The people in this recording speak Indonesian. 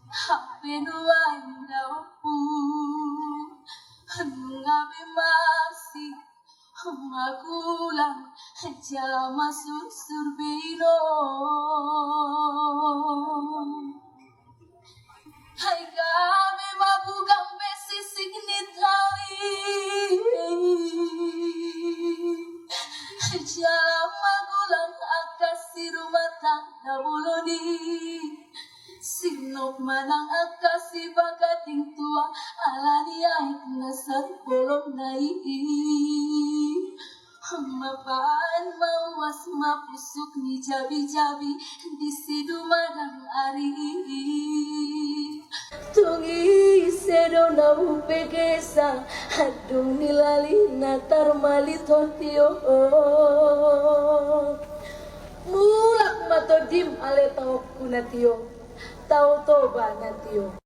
Hapenuan daw po ngabi masih magulang jama surbino hai kami mabugang besisig nitawi jala magulang akasi rumah tangga buloni Sinop manang akasi bagating tua alani ay nasar bolong nai mapaan mawas mapusuk ni jabi-jabi di sidu manang ari tungi sedo na upegesa adung nilali natar malitontio mulak matodim ale tau kunatio tau toba natio